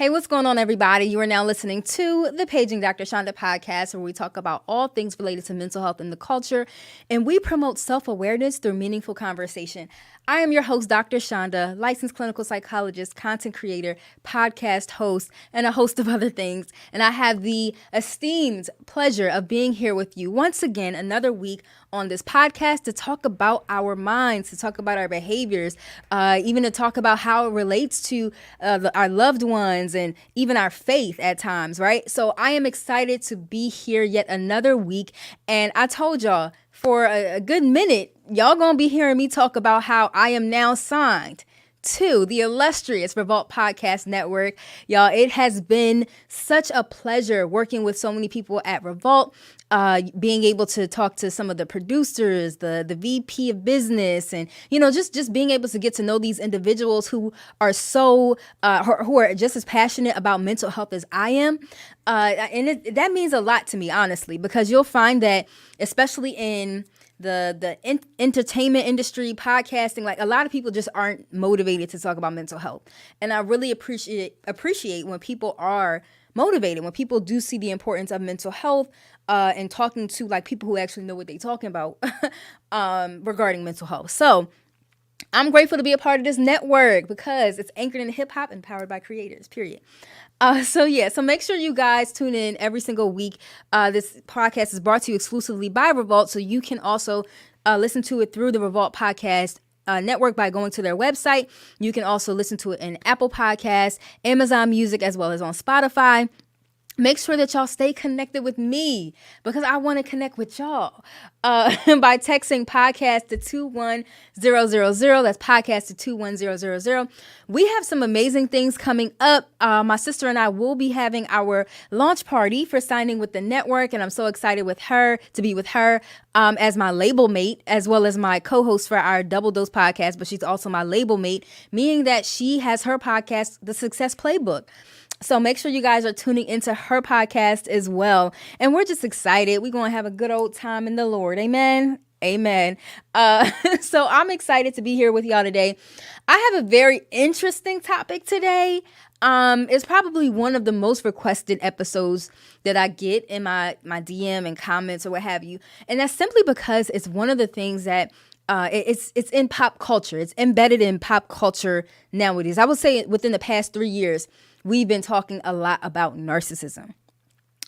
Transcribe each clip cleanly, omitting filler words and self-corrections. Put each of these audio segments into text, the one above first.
Hey, what's going on, everybody? You are now listening to the Paging Dr. Chanda podcast, where we talk about all things related to mental health and the culture, and we promote self-awareness through meaningful conversation. I am your host, Dr. Chanda, licensed clinical psychologist, content creator, podcast host, and a host of other things. And I have the esteemed pleasure of being here with you once again, another week on this podcast to talk about our minds, to talk about our behaviors, even to talk about how it relates to our loved ones and even our faith at times, right? So I am excited to be here yet another week. And I told y'all for a good minute, y'all gonna be hearing me talk about how I am now signed to the illustrious Revolt Podcast Network. Y'all, it has been such a pleasure working with so many people at Revolt, being able to talk to some of the producers, the VP of business, and, just being able to get to know these individuals who are who are just as passionate about mental health as I am. That means a lot to me, honestly, because you'll find that, especially in the entertainment industry, podcasting, like a lot of people just aren't motivated to talk about mental health. And I really appreciate when people are motivated, when people do see the importance of mental health, and talking to like people who actually know what they're talking about regarding mental health. So I'm grateful to be a part of this network because it's anchored in hip hop and powered by creators, period. So make sure you guys tune in every single week. This podcast is brought to you exclusively by Revolt, so you can also listen to it through the Revolt Podcast Network by going to their website. You can also listen to it in Apple Podcasts, Amazon Music, as well as on Spotify. Make sure that y'all stay connected with me because I want to connect with y'all by texting podcast to 21000. That's podcast to 21000. We have some amazing things coming up. My sister and I will be having our launch party for signing with the network, and I'm so excited to be with her as my label mate, as well as my co-host for our Double Dose podcast, but she's also my label mate, meaning that she has her podcast, The Success Playbook. So make sure you guys are tuning into her podcast as well. And we're just excited. We're going to have a good old time in the Lord. Amen. Amen. So I'm excited to be here with y'all today. I have a very interesting topic today. It's probably one of the most requested episodes that I get in my DM and comments or what have you. And that's simply because it's one of the things that it's in pop culture. It's embedded in pop culture nowadays. I would say within the past 3 years, we've been talking a lot about narcissism.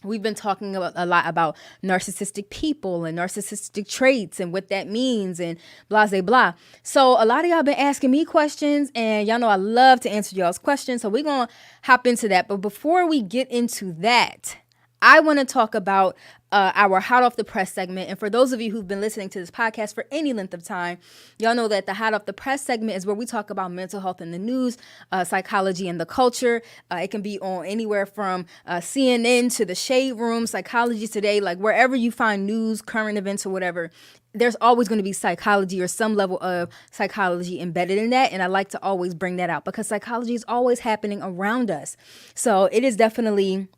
We've been talking a lot about narcissistic people and narcissistic traits and what that means and blah, blah, blah. So a lot of y'all been asking me questions, and y'all know I love to answer y'all's questions. So we're going to hop into that. But before we get into that, I want to talk about our Hot Off the Press segment. And for those of you who've been listening to this podcast for any length of time, y'all know that the Hot Off the Press segment is where we talk about mental health in the news, psychology and the culture. It can be on anywhere from CNN to the Shade Room, Psychology Today, like wherever you find news, current events or whatever. There's always going to be psychology or some level of psychology embedded in that. And I like to always bring that out because psychology is always happening around us. So it is definitely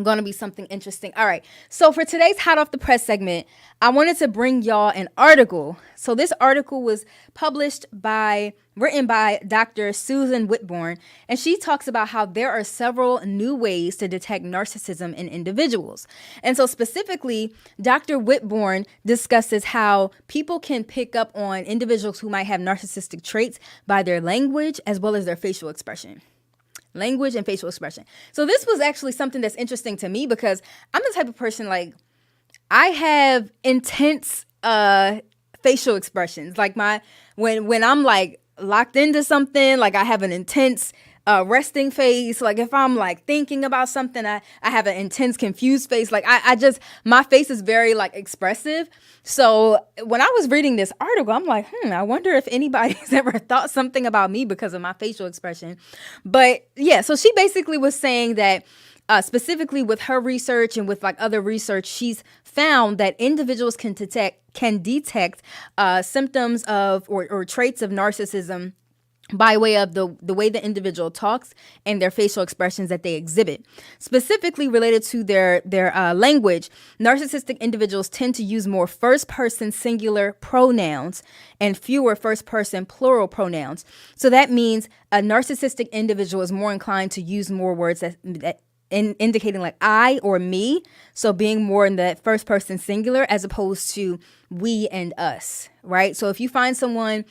going to be something interesting. All right. So for today's Hot Off the Press segment, I wanted to bring y'all an article. So this article was written by Dr. Susan Whitbourne, and she talks about how there are several new ways to detect narcissism in individuals. And so specifically, Dr. Whitbourne discusses how people can pick up on individuals who might have narcissistic traits by their language as well as their facial expression. Language and facial expression. So this was actually something that's interesting to me because I'm the type of person, like, I have intense facial expressions. Like when I'm like locked into something, like I have an intense resting face. Like if I'm like thinking about something, I have an intense confused face. Like my face is very like expressive. So when I was reading this article, I'm like, I wonder if anybody's ever thought something about me because of my facial expression. But yeah, so she basically was saying that specifically with her research and with like other research, she's found that individuals can detect symptoms of or traits of narcissism by way of the way the individual talks and their facial expressions that they exhibit. Specifically related to their language, narcissistic individuals tend to use more first-person singular pronouns and fewer first-person plural pronouns. So that means a narcissistic individual is more inclined to use more words that indicating like I or me, so being more in the first-person singular as opposed to we and us, right? So if you find someone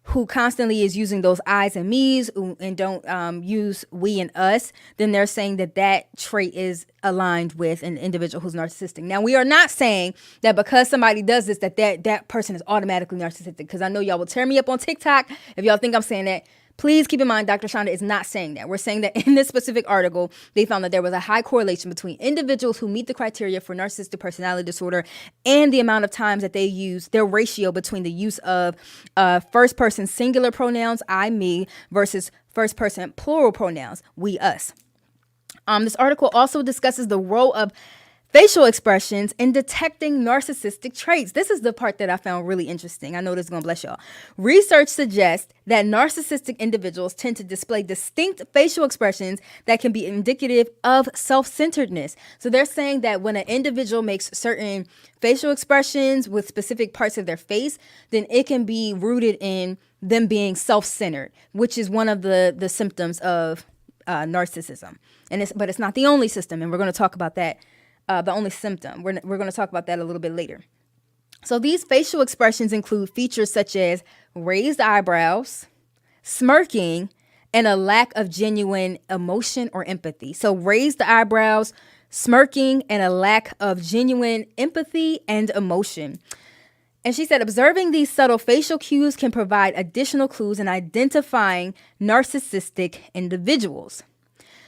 who constantly is using those I's and me's and don't use we and us, then they're saying that trait is aligned with an individual who's narcissistic. Now, we are not saying that because somebody does this, that person is automatically narcissistic, because I know y'all will tear me up on TikTok if y'all think I'm saying that. Please keep in mind, Dr. Chanda is not saying that. We're saying that in this specific article, they found that there was a high correlation between individuals who meet the criteria for narcissistic personality disorder and the amount of times that they use their ratio between the use of first-person singular pronouns, I, me, versus first-person plural pronouns, we, us. This article also discusses the role of facial expressions in detecting narcissistic traits. This is the part that I found really interesting. I know this is going to bless y'all. Research suggests that narcissistic individuals tend to display distinct facial expressions that can be indicative of self-centeredness. So they're saying that when an individual makes certain facial expressions with specific parts of their face, then it can be rooted in them being self-centered, which is one of the symptoms of narcissism. But it's not the only system, and we're going to talk about that. The only symptom. We're going to talk about that a little bit later. So these facial expressions include features such as raised eyebrows, smirking, and a lack of genuine emotion or empathy. So raised eyebrows, smirking, and a lack of genuine empathy and emotion. And she said, observing these subtle facial cues can provide additional clues in identifying narcissistic individuals.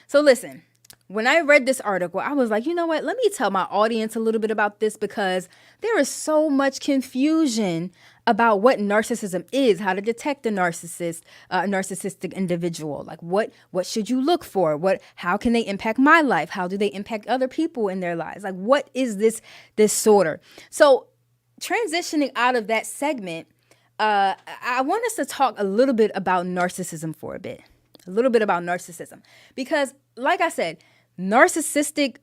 So listen. When I read this article, I was like, you know what? Let me tell my audience a little bit about this, because there is so much confusion about what narcissism is, how to detect a narcissistic individual. Like what should you look for? How can they impact my life? How do they impact other people in their lives? Like, what is this disorder? So transitioning out of that segment, I want us to talk a little bit about narcissism for a bit. A little bit about narcissism. Because like I said, narcissistic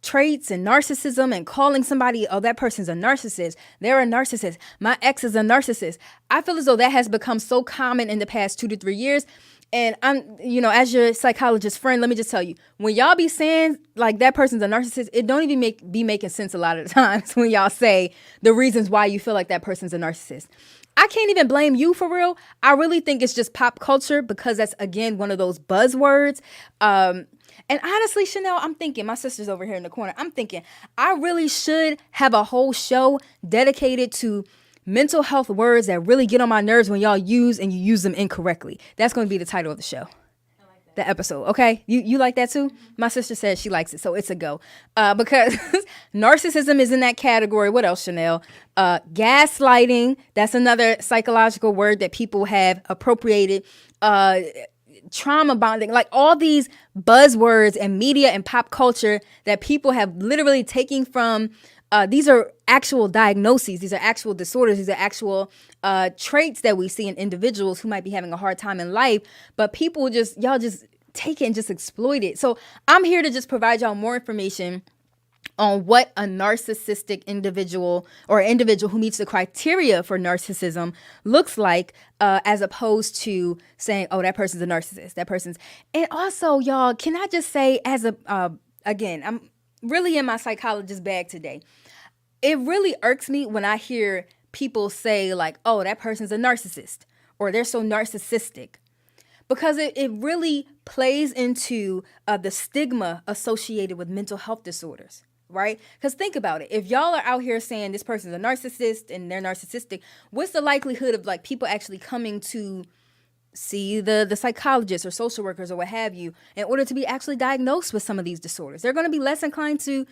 traits and narcissism and calling somebody, oh, that person's a narcissist, they're a narcissist, my ex is a narcissist. I feel as though that has become so common in the past 2 to 3 years. And I'm, as your psychologist friend, let me just tell you, when y'all be saying like that person's a narcissist, it don't even be making sense a lot of the times when y'all say the reasons why you feel like that person's a narcissist. I can't even blame you for real. I really think it's just pop culture, because that's, again, one of those buzzwords. And honestly, Chanel, I'm thinking, my sister's over here in the corner, I'm thinking I really should have a whole show dedicated to mental health words that really get on my nerves when y'all use them incorrectly. That's going to be the title of the show. The episode. Okay. You like that too? My sister said she likes it. So it's a go. Because narcissism is in that category. What else, Chanel? Gaslighting. That's another psychological word that people have appropriated. Trauma bonding, like all these buzzwords and media and pop culture that people have literally taken from. These are actual diagnoses. These are actual disorders. These are actual traits that we see in individuals who might be having a hard time in life. But people y'all just take it and just exploit it. So I'm here to just provide y'all more information on what a narcissistic individual or an individual who meets the criteria for narcissism looks like, as opposed to saying, oh, that person's a narcissist. And also, y'all, can I just say, again, I'm really in my psychologist bag today. It really irks me when I hear people say like, oh, that person's a narcissist, or they're so narcissistic, because it really plays into the stigma associated with mental health disorders, right? Because think about it. If y'all are out here saying this person's a narcissist and they're narcissistic, what's the likelihood of like people actually coming to see the psychologists or social workers or what have you in order to be actually diagnosed with some of these disorders? They're going to be less inclined to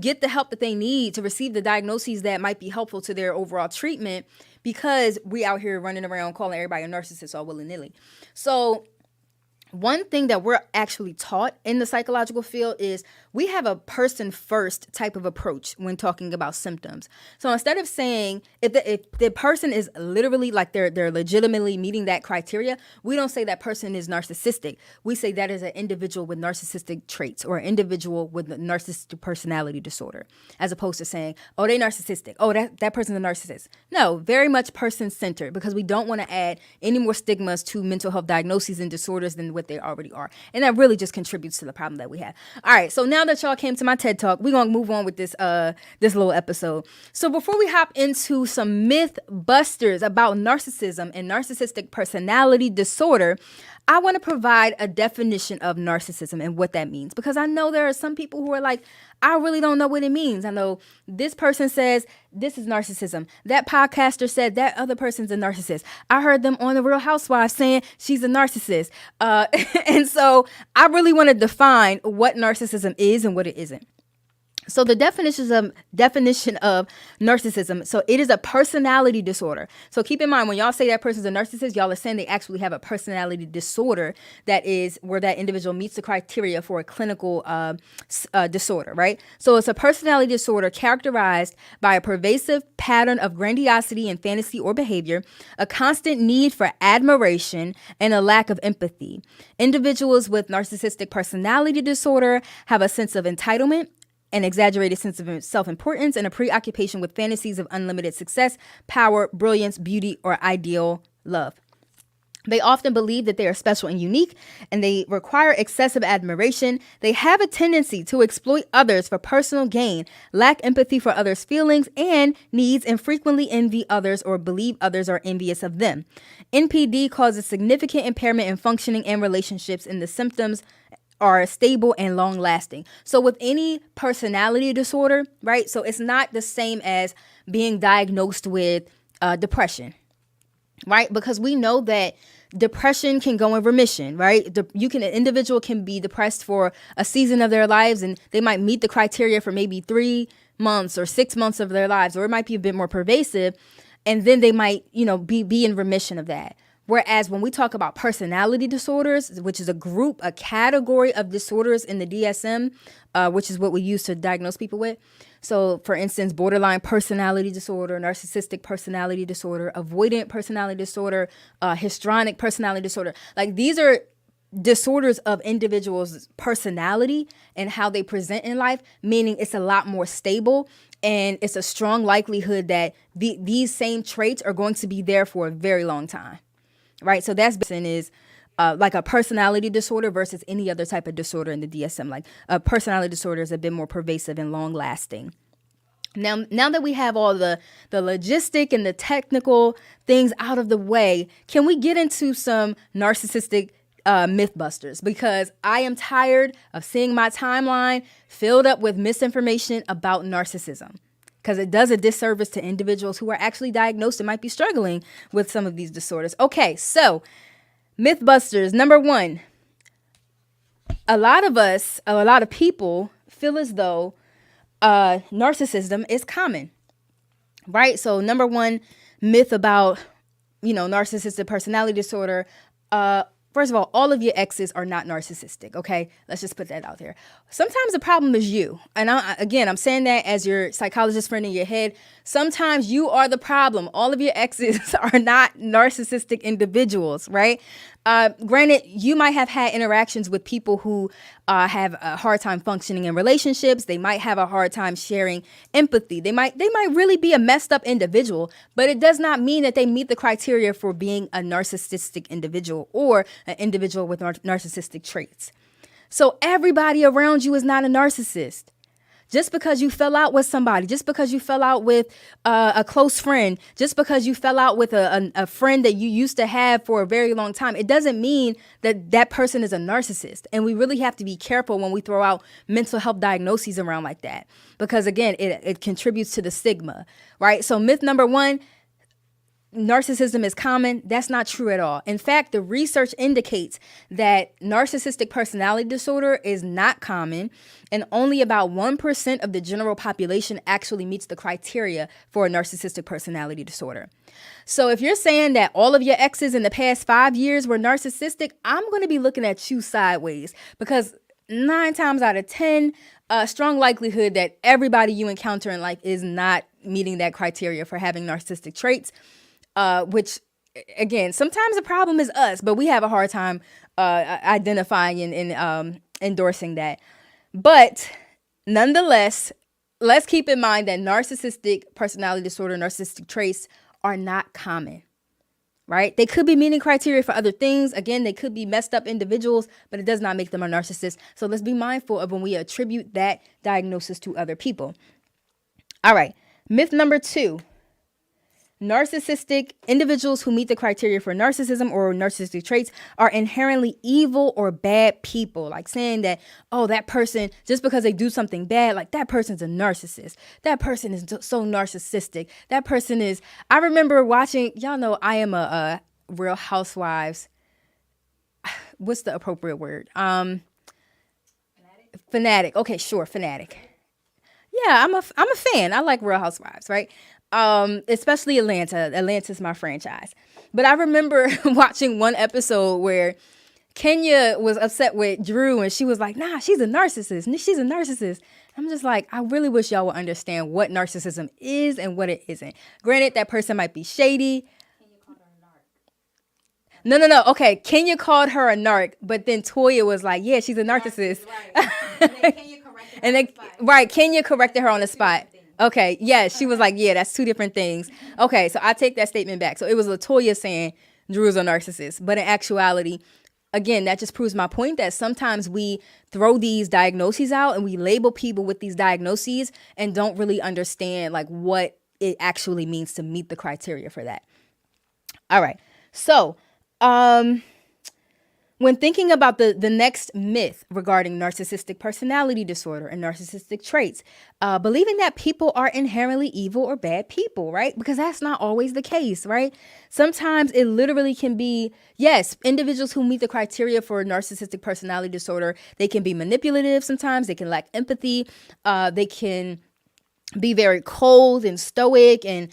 get the help that they need, to receive the diagnoses that might be helpful to their overall treatment, because we out here running around calling everybody a narcissist all willy-nilly. So one thing that we're actually taught in the psychological field is we have a person first type of approach when talking about symptoms. So instead of saying if the person is literally like they're legitimately meeting that criteria, we don't say that person is narcissistic. We say that is an individual with narcissistic traits or an individual with a narcissistic personality disorder, as opposed to saying, oh, they narcissistic. Oh, that person's a narcissist. No, very much person-centered, because we don't want to add any more stigmas to mental health diagnoses and disorders than what they already are. And that really just contributes to the problem that we have. All right, so now that y'all came to my TED Talk, we're going to move on with this little episode. So before we hop into some myth busters about narcissism and narcissistic personality disorder, I want to provide a definition of narcissism and what that means, because I know there are some people who are like, I really don't know what it means. I know this person says this is narcissism. That podcaster said that other person's a narcissist. I heard them on The Real Housewives saying she's a narcissist. And so I really want to define what narcissism is and what it isn't. So the definition of narcissism, so it is a personality disorder. So keep in mind, when y'all say that person's a narcissist, y'all are saying they actually have a personality disorder that is where that individual meets the criteria for a clinical disorder, right? So it's a personality disorder characterized by a pervasive pattern of grandiosity in fantasy or behavior, a constant need for admiration, and a lack of empathy. Individuals with narcissistic personality disorder have a sense of entitlement, an exaggerated sense of self-importance, and a preoccupation with fantasies of unlimited success, power, brilliance, beauty, or ideal love. They often believe that they are special and unique, and they require excessive admiration. They have a tendency to exploit others for personal gain, lack empathy for others' feelings and needs, and frequently envy others or believe others are envious of them. NPD causes significant impairment in functioning and relationships, and the symptoms are stable and long lasting. So with any personality disorder, right? So it's not the same as being diagnosed with depression, right? Because we know that depression can go in remission, right? An individual can be depressed for a season of their lives, and they might meet the criteria for maybe 3 months or 6 months of their lives, or it might be a bit more pervasive, and then they might, be in remission of that. Whereas when we talk about personality disorders, which is a category of disorders in the DSM, which is what we use to diagnose people with. So, for instance, borderline personality disorder, narcissistic personality disorder, avoidant personality disorder, histrionic personality disorder. Like, these are disorders of individuals' personality and how they present in life, meaning it's a lot more stable. And it's a strong likelihood that these same traits are going to be there for a very long time. Right. So that's like a personality disorder versus any other type of disorder in the DSM. Like a personality disorder is a bit more pervasive and long lasting. Now that we have all the logistic and the technical things out of the way, can we get into some narcissistic mythbusters? Because I am tired of seeing my timeline filled up with misinformation about narcissism, because it does a disservice to individuals who are actually diagnosed and might be struggling with some of these disorders. Okay, so mythbusters. Number 1, a lot of people feel as though narcissism is common, right? So number 1 myth about, narcissistic personality disorder. First of all of your exes are not narcissistic, okay? Let's just put that out there. Sometimes the problem is you. And I'm saying that as your psychologist friend in your head. Sometimes you are the problem. All of your exes are not narcissistic individuals, right? Granted, you might have had interactions with people who have a hard time functioning in relationships. They might have a hard time sharing empathy. They might really be a messed up individual, but it does not mean that they meet the criteria for being a narcissistic individual or an individual with narcissistic traits. So everybody around you is not a narcissist. Just because you fell out with somebody, just because you fell out with a close friend, just because you fell out with a friend that you used to have for a very long time, it doesn't mean that person is a narcissist. And we really have to be careful when we throw out mental health diagnoses around like that, because again, it contributes to the stigma, right? So myth number 1, narcissism is common. That's not true at all. In fact, the research indicates that narcissistic personality disorder is not common, and only about 1% of the general population actually meets the criteria for a narcissistic personality disorder. So if you're saying that all of your exes in the past 5 years were narcissistic, I'm going to be looking at you sideways, because 9 times out of 10, strong likelihood that everybody you encounter in life is not meeting that criteria for having narcissistic traits. Which, again, sometimes the problem is us, but we have a hard time identifying and endorsing that. But nonetheless, let's keep in mind that narcissistic personality disorder, narcissistic traits are not common, right? They could be meeting criteria for other things. Again, they could be messed up individuals, but it does not make them a narcissist. So let's be mindful of when we attribute that diagnosis to other people. All right. Myth number 2. Narcissistic individuals who meet the criteria for narcissism or narcissistic traits are inherently evil or bad people. Like saying that, oh, that person, just because they do something bad, like that person's a narcissist. That person is so narcissistic. That person is, I remember watching, y'all know I am a Real Housewives. What's the appropriate word? Fanatic. Okay, sure. Fanatic. Yeah, I'm a fan. I like Real Housewives, right? Especially Atlanta. Atlanta's my franchise. But I remember watching one episode where Kenya was upset with Drew and she was like, nah, she's a narcissist. She's a narcissist. I'm just like, I really wish y'all would understand what narcissism is and what it isn't. Granted, that person might be shady. Kenya called her a narc. No. Okay, Kenya called her a narc, but then Toya was like, yeah, she's a narcissist. Right. And then Kenya corrected her on the spot. Right, Kenya corrected her on the spot. Okay, yeah, she was like, yeah, that's 2 different things. Okay, so I take that statement back. So it was LaToya saying Drew's a narcissist. But in actuality, again, that just proves my point that sometimes we throw these diagnoses out and we label people with these diagnoses and don't really understand like what it actually means to meet the criteria for that. All right, so when thinking about the next myth regarding narcissistic personality disorder and narcissistic traits, believing that people are inherently evil or bad people, right? Because that's not always the case, right? Sometimes it literally can be, yes, individuals who meet the criteria for narcissistic personality disorder, they can be manipulative sometimes, they can lack empathy, they can be very cold and stoic and,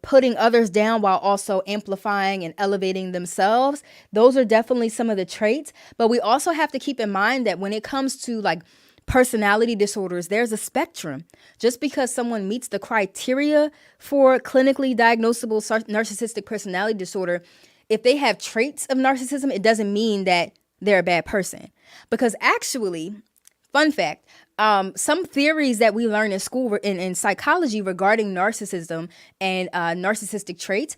putting others down while also amplifying and elevating themselves. Those are definitely some of the traits. But we also have to keep in mind that when it comes to like personality disorders, there's a spectrum. Just because someone meets the criteria for clinically diagnosable narcissistic personality disorder, if they have traits of narcissism, it doesn't mean that they're a bad person. Because actually, fun fact, some theories that we learn in school in psychology regarding narcissism and narcissistic traits,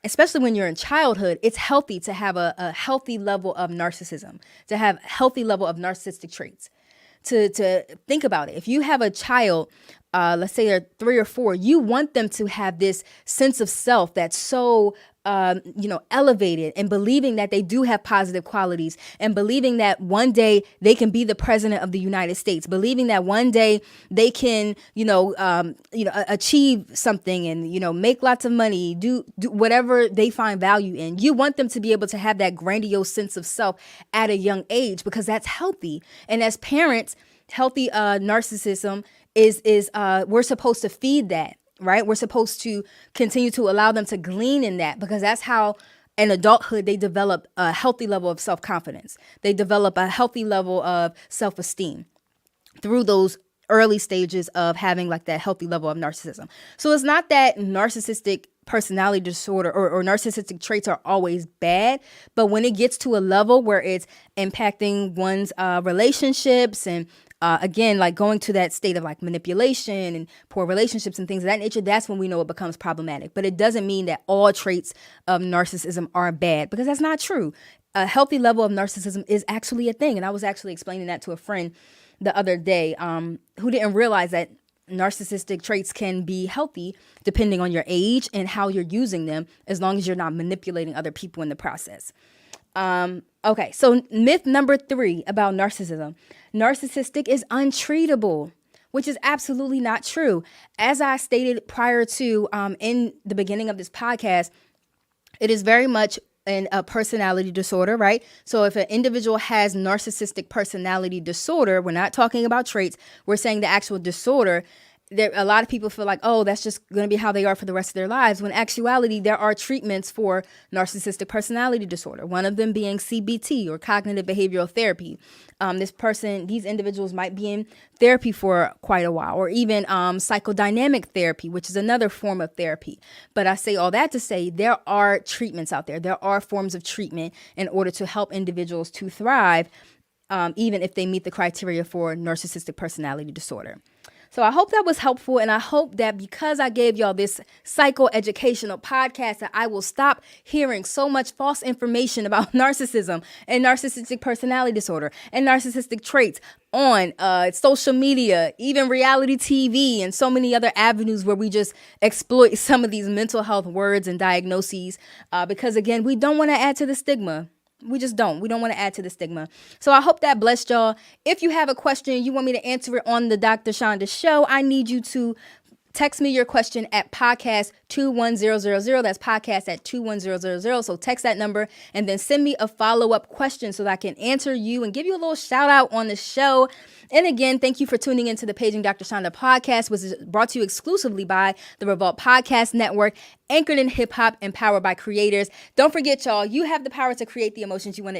especially when you're in childhood, it's healthy to have a healthy level of narcissism, to have a healthy level of narcissistic traits. To think about it, if you have a child, let's say they're 3 or 4, you want them to have this sense of self that's so elevated, and believing that they do have positive qualities, and believing that one day they can be the president of the United States, believing that one day they can, achieve something and, make lots of money, do whatever they find value in. You want them to be able to have that grandiose sense of self at a young age, because that's healthy. And as parents, healthy narcissism is we're supposed to feed that. Right? We're supposed to continue to allow them to glean in that, because that's how in adulthood they develop a healthy level of self-confidence. They develop a healthy level of self-esteem through those early stages of having like that healthy level of narcissism. So it's not that narcissistic personality disorder or narcissistic traits are always bad, but when it gets to a level where it's impacting one's relationships and again, like going to that state of like manipulation and poor relationships and things of that nature, that's when we know it becomes problematic. But it doesn't mean that all traits of narcissism are bad, because that's not true. A healthy level of narcissism is actually a thing. And I was actually explaining that to a friend the other day who didn't realize that narcissistic traits can be healthy depending on your age and how you're using them, as long as you're not manipulating other people in the process. Okay, so myth number 3 about narcissism. Narcissistic is untreatable. which is absolutely not true. As I stated prior to in the beginning of this podcast, it is very much a personality disorder, right? So if an individual has narcissistic personality disorder, we're not talking about traits, we're saying the actual disorder. A lot of people feel like, oh, that's just going to be how they are for the rest of their lives. When in actuality, there are treatments for narcissistic personality disorder. One of them being CBT, or cognitive behavioral therapy. These individuals might be in therapy for quite a while, or even psychodynamic therapy, which is another form of therapy. But I say all that to say there are treatments out there. There are forms of treatment in order to help individuals to thrive, even if they meet the criteria for narcissistic personality disorder. So I hope that was helpful, and I hope that because I gave y'all this psychoeducational podcast, that I will stop hearing so much false information about narcissism and narcissistic personality disorder and narcissistic traits on social media, even reality TV, and so many other avenues where we just exploit some of these mental health words and diagnoses, because again, we don't want to add to the stigma. We just don't. We don't want to add to the stigma. So I hope that blessed y'all. If you have a question, you want me to answer it on the Dr. Chanda show, I need you to text me your question at podcast 21000. That's podcast at 21000. So text that number and then send me a follow-up question so that I can answer you and give you a little shout out on the show. And again, thank you for tuning into the Paging Dr. Chanda podcast, which is brought to you exclusively by the Revolt Podcast Network, anchored in hip hop and powered by creators. Don't forget, y'all, you have the power to create the emotions you want to experience.